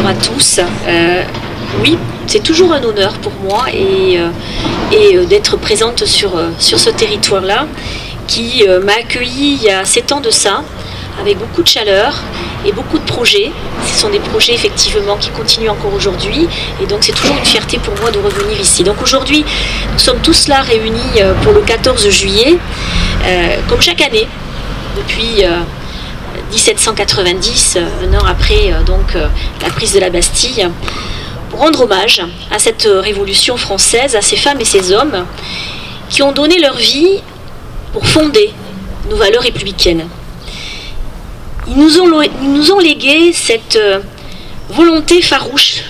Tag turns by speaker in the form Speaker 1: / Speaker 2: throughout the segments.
Speaker 1: bonjour à tous. Oui, c'est toujours un honneur pour moi et d'être présente sur ce territoire-là qui m'a accueilli il y a 7 ans de ça, avec beaucoup de chaleur et beaucoup de projets. Ce sont des projets effectivement qui continuent encore aujourd'hui et donc c'est toujours une fierté pour moi de revenir ici. Donc aujourd'hui, nous sommes tous là réunis pour le 14 juillet, comme chaque année, depuis 1790, un an après la prise de la Bastille, pour rendre hommage à cette révolution française, à ces femmes et ces hommes qui ont donné leur vie pour fonder nos valeurs républicaines. Ils nous ont légué cette volonté farouche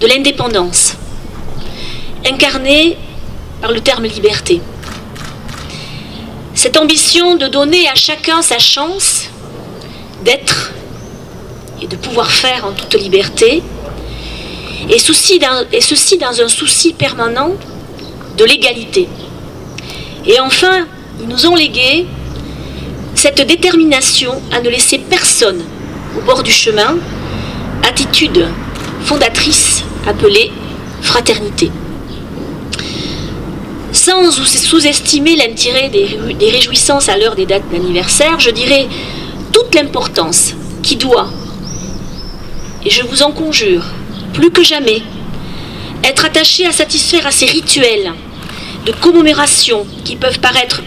Speaker 1: de l'indépendance, incarnée par le terme liberté. Cette ambition de donner à chacun sa chance d'être et de pouvoir faire en toute liberté, et ceci dans un souci permanent de l'égalité. Et enfin, ils nous ont légué cette détermination à ne laisser personne au bord du chemin, attitude fondatrice appelée fraternité. Sans sous-estimer l'intérêt des réjouissances à l'heure des dates d'anniversaire, je dirais toute l'importance qui doit, et je vous en conjure, plus que jamais, être attachée à satisfaire à ces rituels de commémoration qui peuvent paraître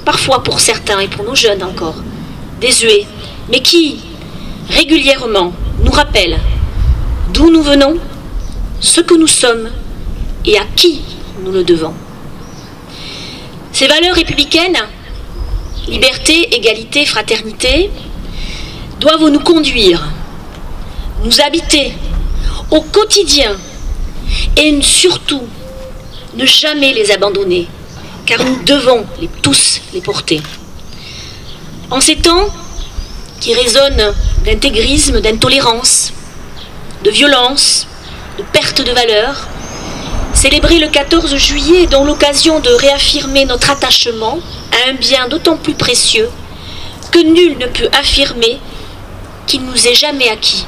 Speaker 1: parfois pour certains et pour nos jeunes encore désuets, mais qui régulièrement nous rappellent d'où nous venons, ce que nous sommes et à qui nous le devons. Ces valeurs républicaines, liberté, égalité, fraternité, doivent nous conduire, nous habiter au quotidien et surtout ne jamais les abandonner, car nous devons tous les porter. En ces temps qui résonnent d'intégrisme, d'intolérance, de violence, de perte de valeur, célébrer le 14 juillet est donc l'occasion de réaffirmer notre attachement à un bien d'autant plus précieux que nul ne peut affirmer qu'il nous est jamais acquis.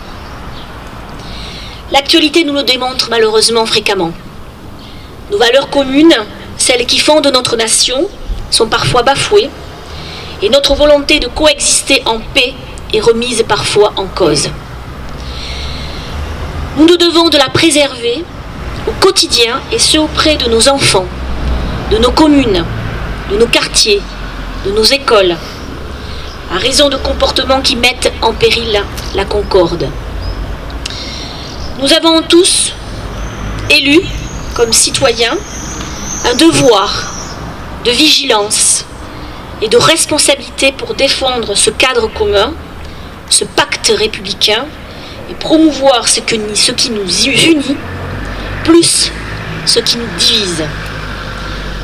Speaker 1: L'actualité nous le démontre malheureusement fréquemment. Nos valeurs communes, celles qui fondent notre nation, sont parfois bafouées et notre volonté de coexister en paix est remise parfois en cause. Nous nous devons de la préserver au quotidien et ce auprès de nos enfants, de nos communes, de nos quartiers, de nos écoles, à raison de comportements qui mettent en péril la concorde. Nous avons tous, élus comme citoyens, un devoir de vigilance et de responsabilité pour défendre ce cadre commun, ce pacte républicain, et promouvoir ce qui nous unit, plus ce qui nous divise.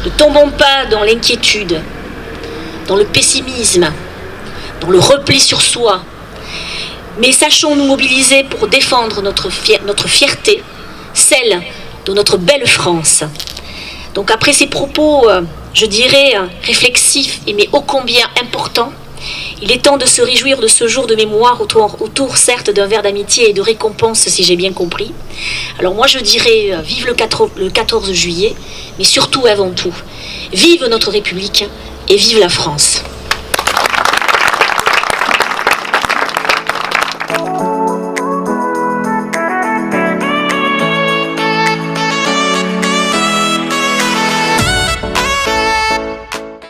Speaker 1: Ne tombons pas dans l'inquiétude, dans le pessimisme, dans le repli sur soi, mais sachons nous mobiliser pour défendre notre fierté, celle de notre belle France. Donc après ces propos, je dirais, réflexifs mais ô combien importants, il est temps de se réjouir de ce jour de mémoire autour certes d'un verre d'amitié et de récompense, si j'ai bien compris. Alors moi je dirais, vive le 14 juillet, mais surtout avant tout, vive notre République et vive la France.